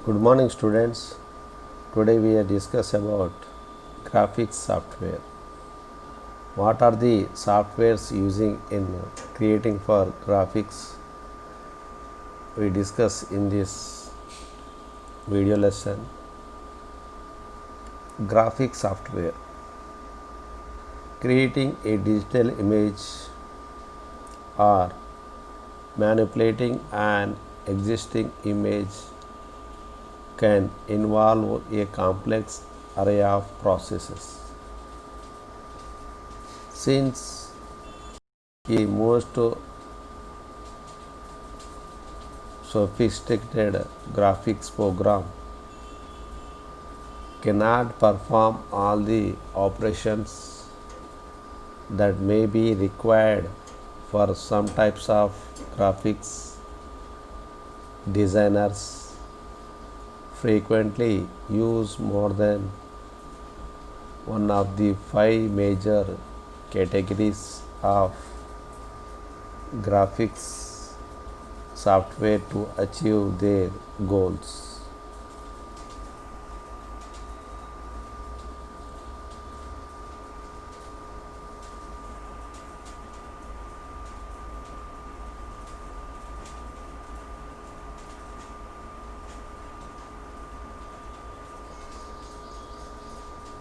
Good morning, students. Today we are discuss about graphics software. What are the softwares using in creating for graphics? We discuss in this video lesson. Graphic software. Creating a digital image or manipulating an existing image can involve a complex array of processes. Since a most sophisticated graphics program cannot perform all the operations that may be required for some types of graphics. Designers frequently use more than one of the five major categories of graphics software to achieve their goals.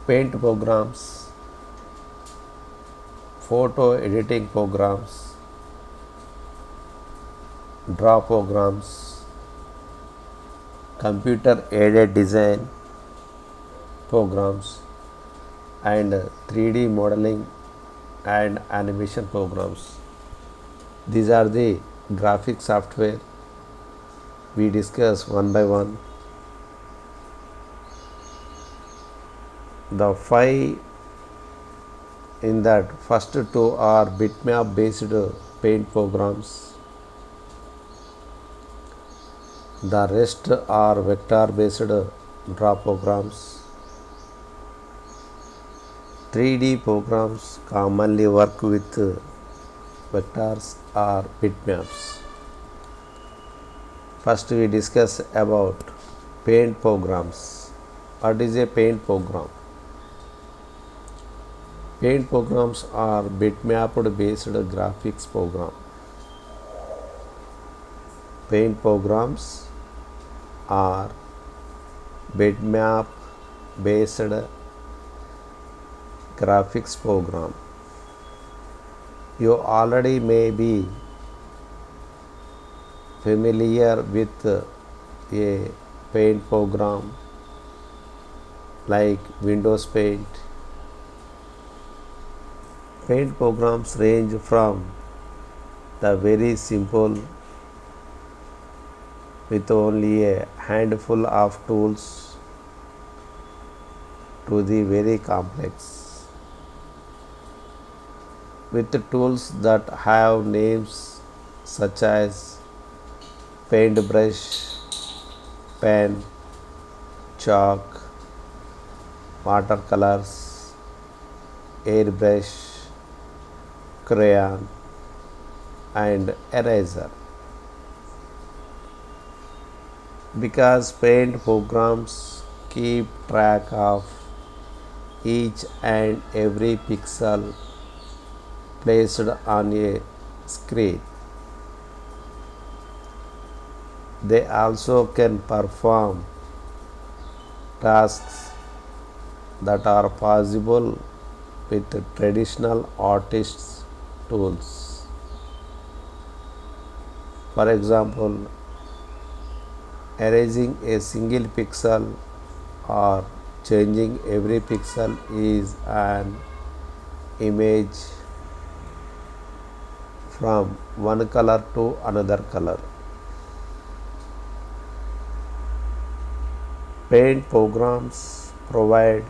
Paint programs, photo editing programs, draw programs, computer aided design programs, and 3D modeling and animation programs. These are the graphic software. We discuss one by one. The five in that first two are bitmap based paint programs. The rest are vector based draw programs. 3D programs commonly work with vectors or bitmaps. First we discuss about paint programs. What is a paint program? Paint programs are bitmapped based graphics program. Paint programs are bitmap based graphics program. You already may be familiar with a paint program like Windows Paint. Paint programs range from the very simple with only a handful of tools to the very complex with tools that have names such as paintbrush, pen, chalk, watercolors, airbrush, crayon, and eraser. Because paint programs keep track of each and every pixel placed on a screen. They also can perform tasks that are possible with traditional artists' tools. For example, erasing a single pixel or changing every pixel is an image from one color to another color. Paint programs provide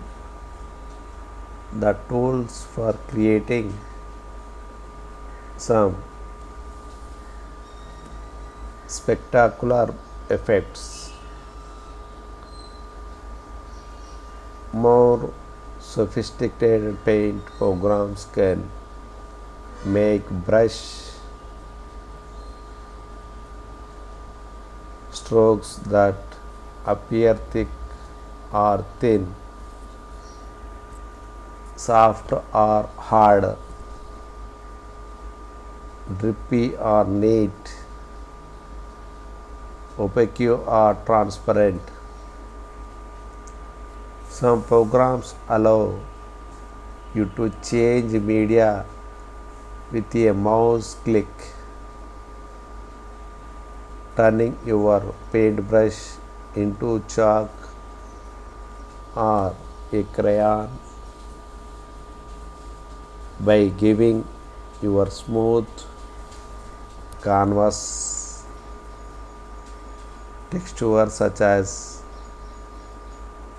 the tools for creating some spectacular effects. More sophisticated paint programs can make brush strokes that appear thick or thin, soft or hard, drippy or neat, opaque or transparent. Some programs allow you to change media with a mouse click, turning your paintbrush into chalk or a crayon by giving your smooth canvas texture such as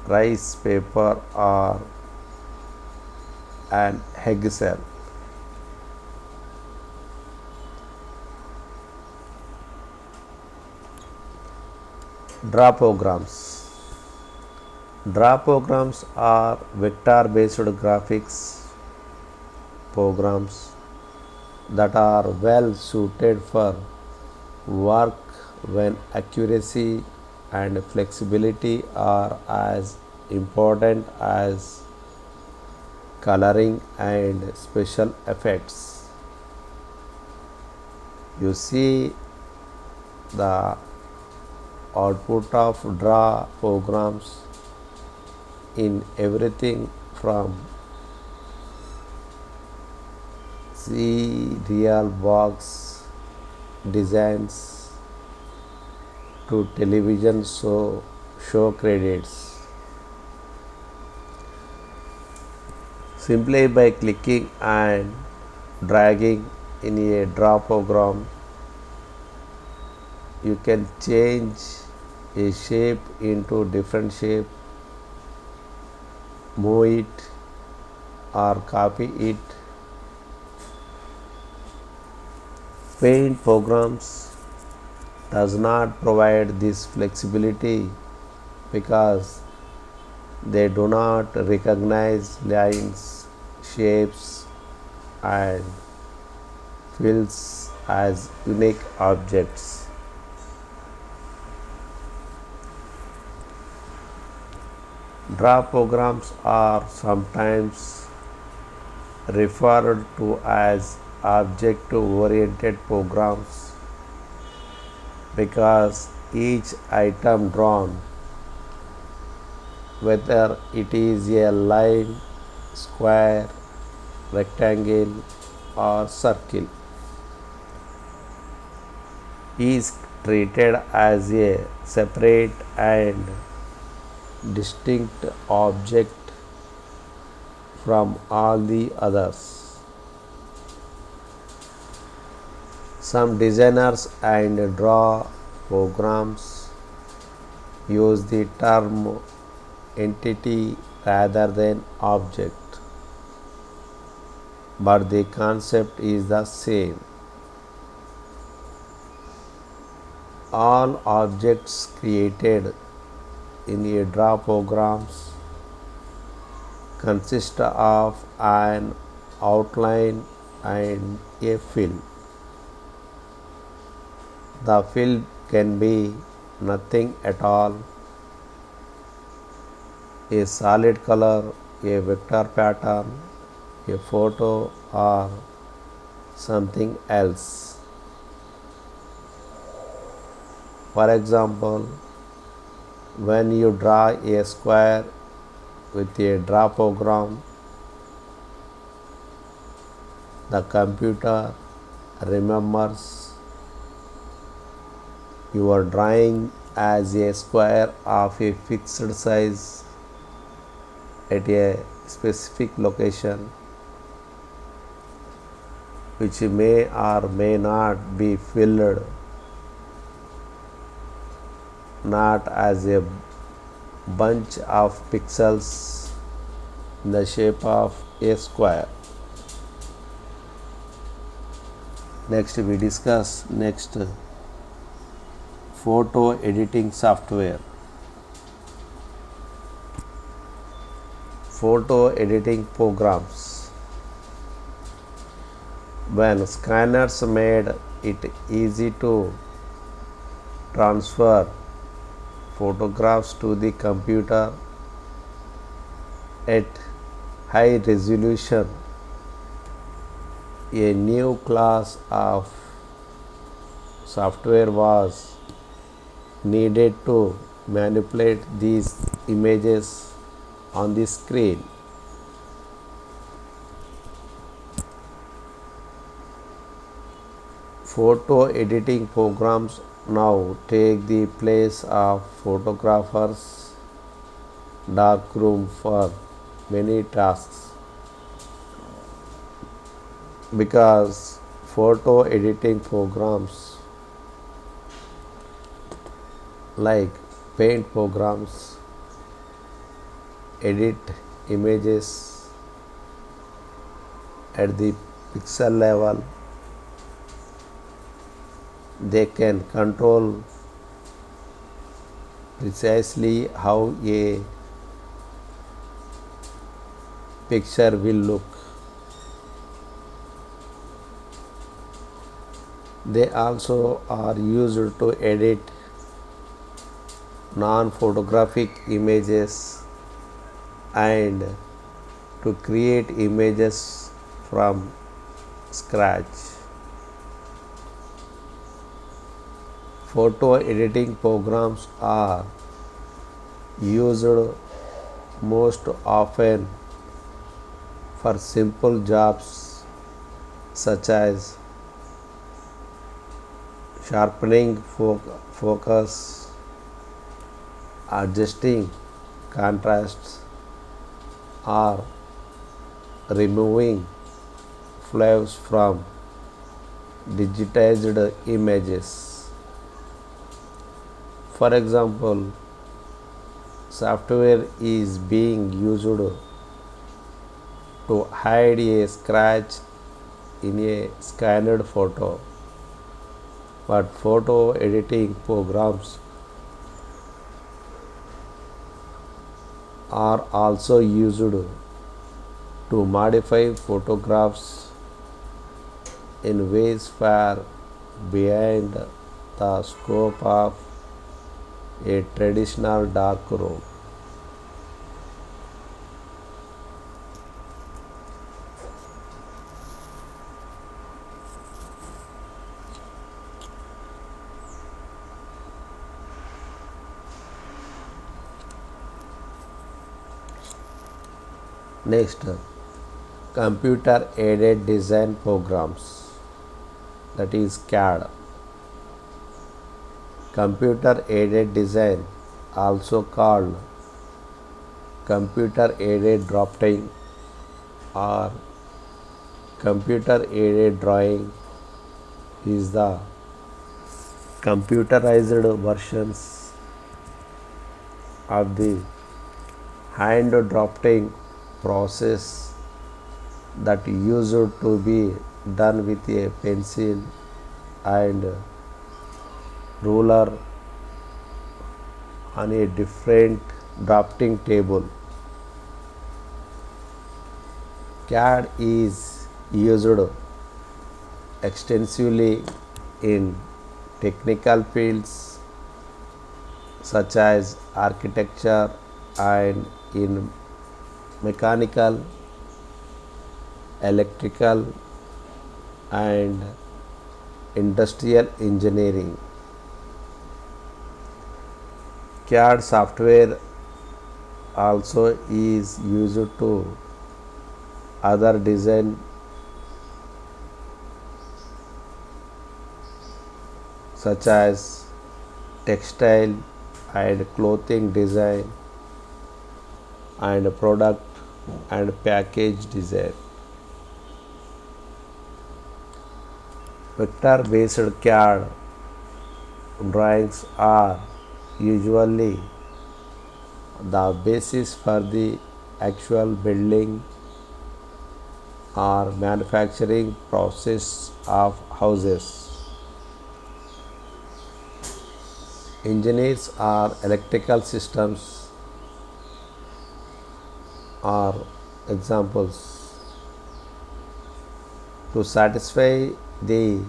rice paper or an eggshell. Draw programs. Draw programs are vector based graphics programs that are well suited for work when accuracy and flexibility are as important as coloring and special effects. You see the output of draw programs in everything from cereal box designs to television show credits. Simply by clicking and dragging in a draw program, you can change a shape into different shape, move it or copy it. Paint programs does not provide this flexibility because they do not recognize lines, shapes and fills as unique objects. Draw programs are sometimes referred to as object-oriented programs because each item drawn, whether it is a line, square, rectangle or circle, is treated as a separate and distinct object from all the others. Some designers and draw programs use the term entity rather than object, but the concept is the same. All objects created in a draw programs consist of an outline and a fill. The fill can be nothing at all, a solid color, a vector pattern, a photo or something else. For example, when you draw a square with a draw program, the computer remembers your drawing as a square of a fixed size at a specific location, which may or may not be filled, not as a bunch of pixels in the shape of a square. Next we discuss photo editing software. Photo editing programs. When scanners made it easy to transfer photographs to the computer at high resolution. A new class of software was needed to manipulate these images on the screen. Photo editing programs now take the place of photographers' darkroom for many tasks because photo editing programs like paint programs edit images at the pixel level. They can control precisely how a picture will look. They also are used to edit non-photographic images and to create images from scratch. Photo editing programs are used most often for simple jobs such as sharpening focus, adjusting contrasts, or removing flaws from digitized images. For example, software is being used to hide a scratch in a scanned photo, but photo editing programs are also used to modify photographs in ways far beyond the scope of a traditional darkroom. Next, computer aided design programs, that is CAD. Computer aided design, also called computer aided drafting or computer aided drawing, is the computerized versions of the hand drafting process that used to be done with a pencil and ruler on a different drafting table. CAD is used extensively in technical fields such as architecture and in mechanical, electrical, and industrial engineering. CAD software also is used to other design such as textile and clothing design and product and package design. Vector based CAD drawings are usually the basis for the actual building or manufacturing process of houses. Engineers or electrical systems are examples. To satisfy the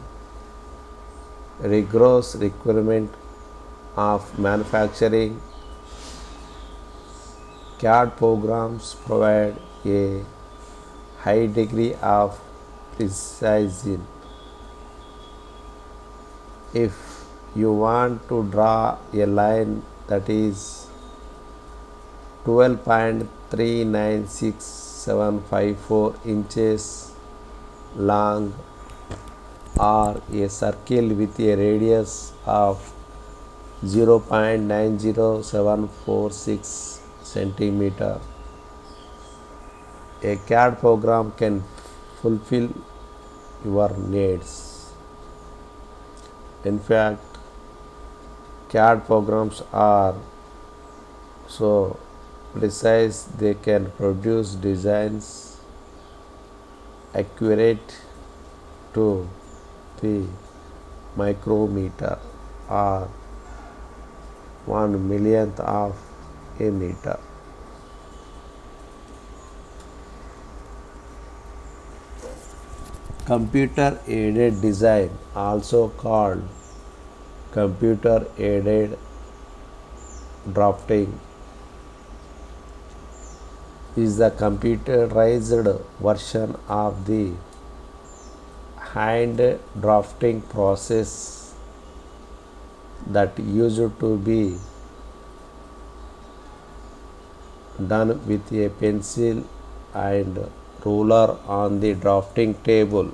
rigorous requirement of manufacturing. CAD programs provide a high degree of precision. If you want to draw a line that is 12.396754 inches long or a circle with a radius of 0.90746 centimeter, a CAD program can fulfill your needs. In fact, CAD programs are so precise they can produce designs accurate to the micrometer or 1 millionth of a meter. Computer aided design, also called computer aided drafting, is the computerized version of the hand drafting process that used to be done with a pencil and ruler on the drafting table.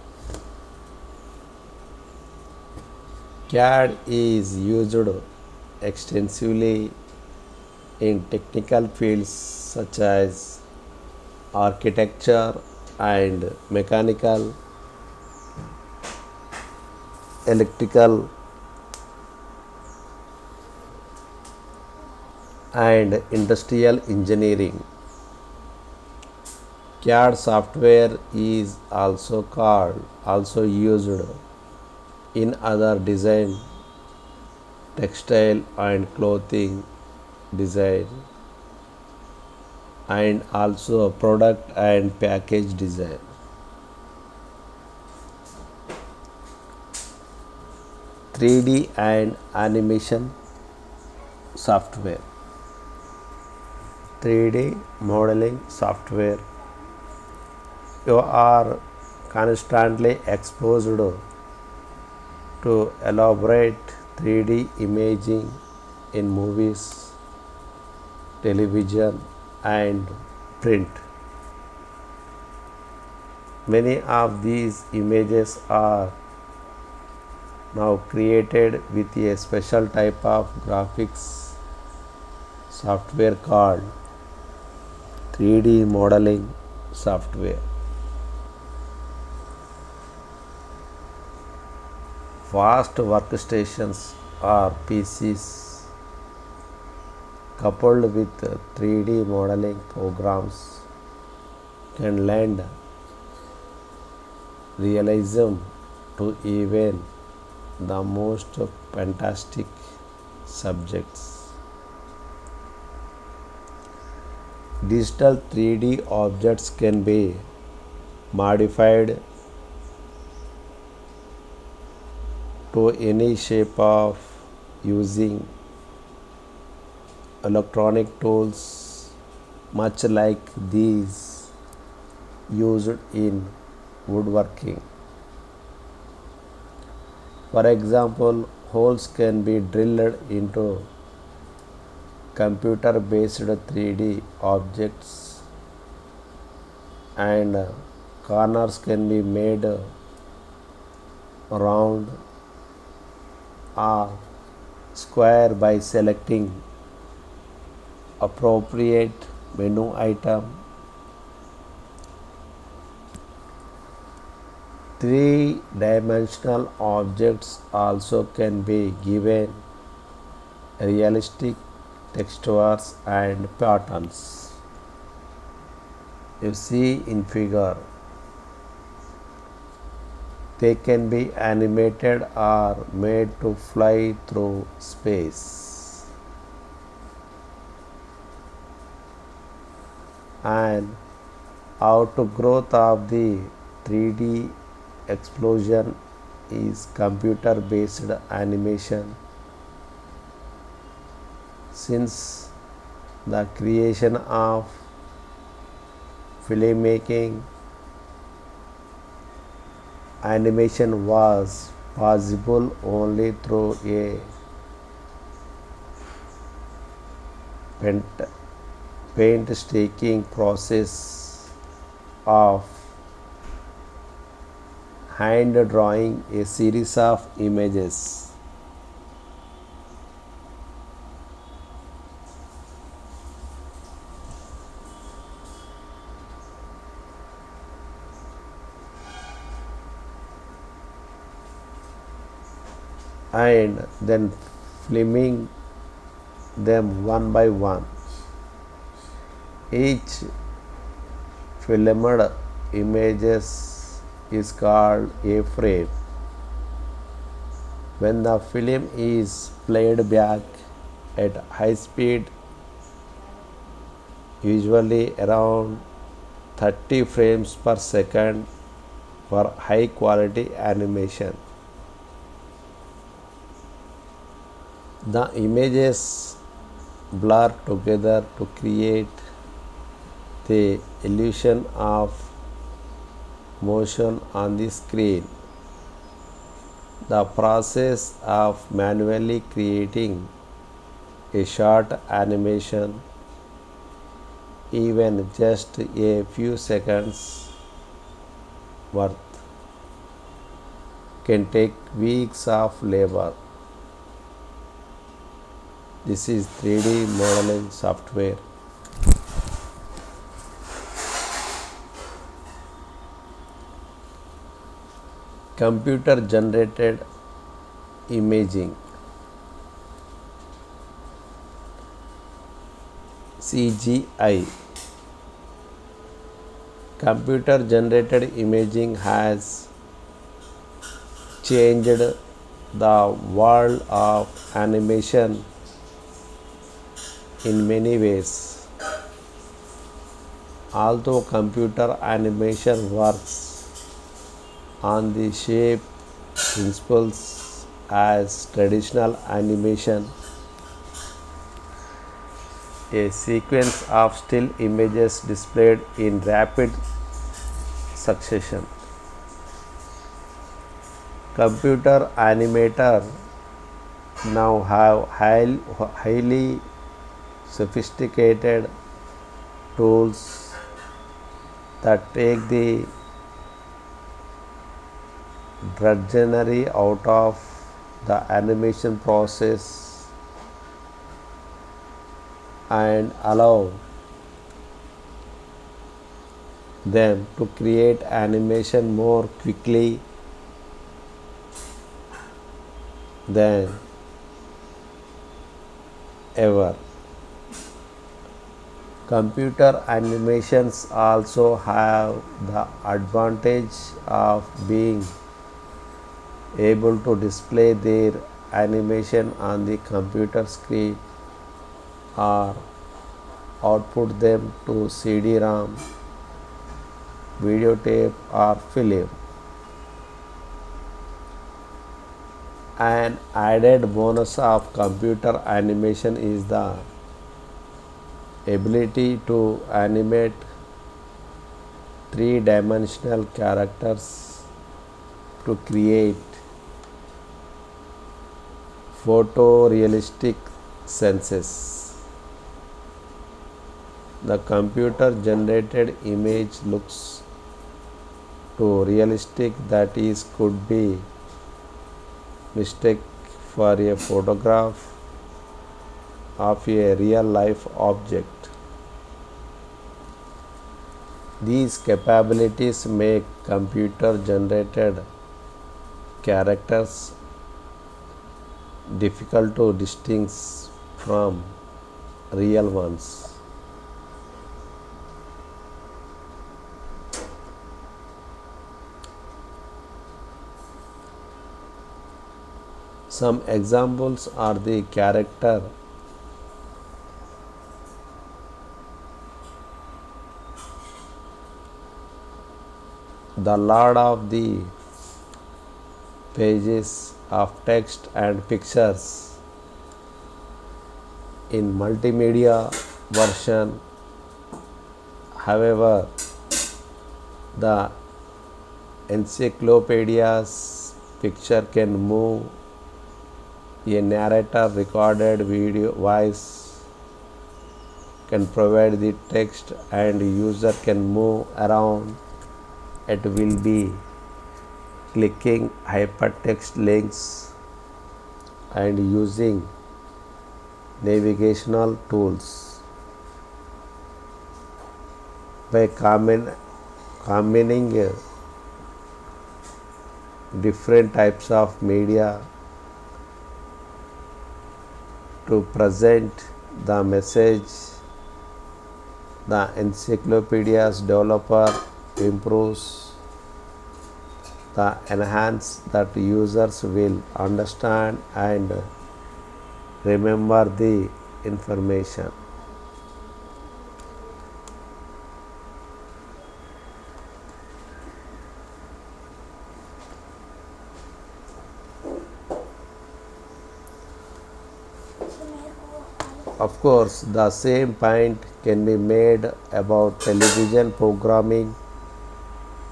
CAD is used extensively in technical fields such as architecture and mechanical, electrical, and industrial engineering. CAD software is also used in other design, textile and clothing design, and also product and package design. 3D and animation software. 3D modeling software. You are constantly exposed to elaborate 3D imaging in movies, television, and print. Many of these images are now created with a special type of graphics software called 3D modeling software. Fast workstations or PCs coupled with 3D modeling programs can lend realism to even the most fantastic subjects. Digital 3D objects can be modified to any shape of using electronic tools, much like these used in woodworking. For example, holes can be drilled into computer based 3D objects, and corners can be made round or square by selecting appropriate menu item. Three-dimensional objects also can be given realistic textures and patterns. You see in figure, they can be animated or made to fly through space. And outgrowth of the 3D explosion is computer based animation. Since the creation of filmmaking, animation was possible only through a painstaking process of hand drawing a series of images. And then filming them one by one. Each filmed images is called a frame. When the film is played back at high speed, usually around 30 frames per second for high quality animation, the images blur together to create the illusion of motion on the screen. The process of manually creating a short animation, even just a few seconds worth, can take weeks of labor. This is 3D modeling software. Computer generated imaging, CGI. Computer generated imaging has changed the world of animation in many ways. Although computer animation works on the same principles as traditional animation, a sequence of still images displayed in rapid succession. Computer animator now have highly sophisticated tools that take the drudgery out of the animation process and allow them to create animation more quickly than ever. Computer animations also have the advantage of being able to display their animation on the computer screen or output them to CD-ROM, videotape or film. An added bonus of computer animation is the ability to animate three-dimensional characters to create photorealistic senses. The computer generated image looks too realistic that is could be mistaken for a photograph of a real life object. These capabilities make computer generated characters difficult to distinguish from real ones. Some examples are the character the Lord of the pages of text and pictures in multimedia version. However, the encyclopedia's picture can move, a narrator recorded video voice can provide the text, and user can move around. It will be clicking hypertext links and using navigational tools. By combining different types of media to present the message, the encyclopedia's developer improves the enhance that users will understand and remember the information. Of course, the same point can be made about television programming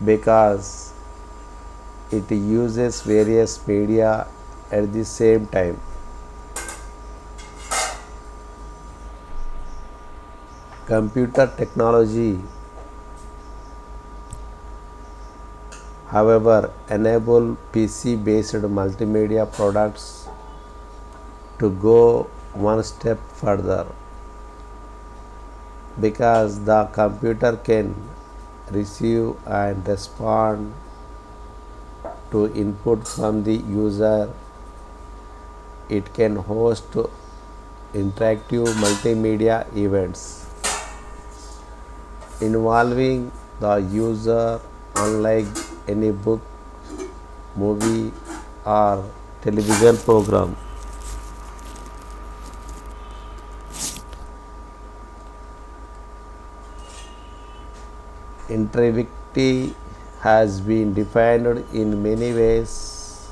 because it uses various media at the same time. Computer technology, however, enable PC-based multimedia products to go one step further because the computer can receive and respond to input from the user. It can host interactive multimedia events involving the user, unlike any book, movie, or television program. Interactivity has been defined in many ways,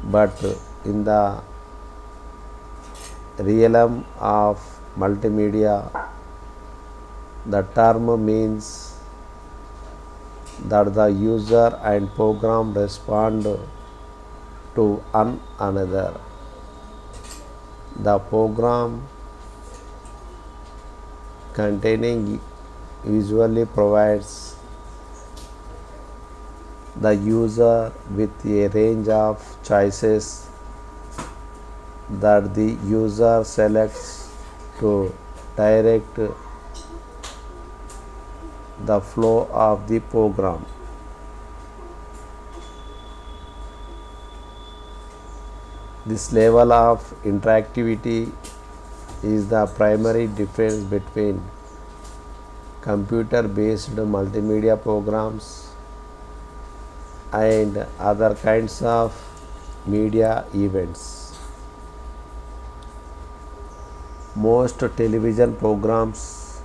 but in the realm of multimedia, the term means that the user and program respond to one another. The program containing usually provides the user with a range of choices that the user selects to direct the flow of the program. This level of interactivity is the primary difference between computer-based multimedia programs and other kinds of media events. Most television programs,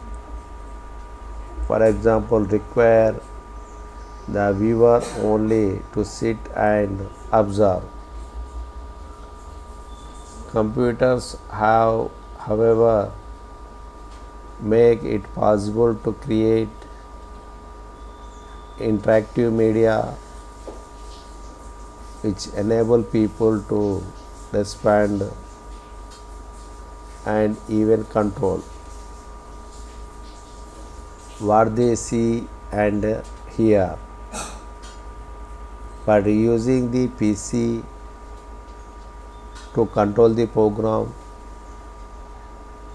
for example, require the viewer only to sit and observe. Computers have, however, make it possible to create interactive media which enable people to respond and even control what they see and hear. By using the PC to control the program,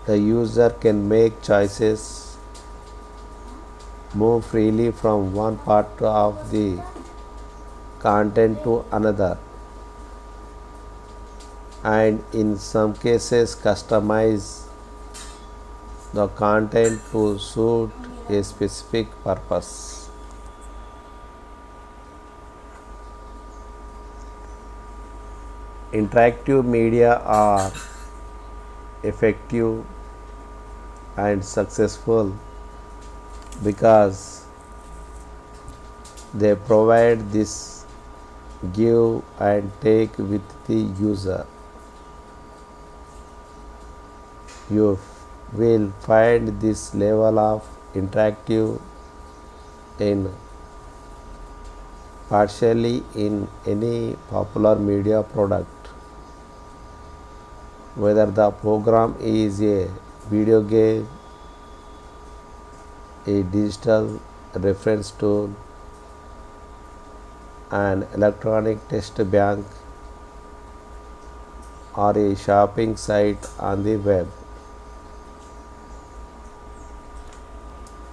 the user can make choices, move freely from one part of the content to another, and in some cases customize the content to suit a specific purpose. Interactive media are effective and successful because they provide this give and take with the user. You will find this level of interactive in partially in any popular media product, whether the program is a video game, a digital reference tool, an electronic test bank, or a shopping site on the web.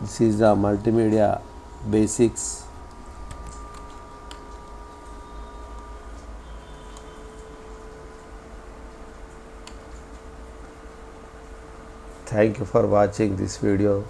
This is the multimedia basics. Thank you for watching this video.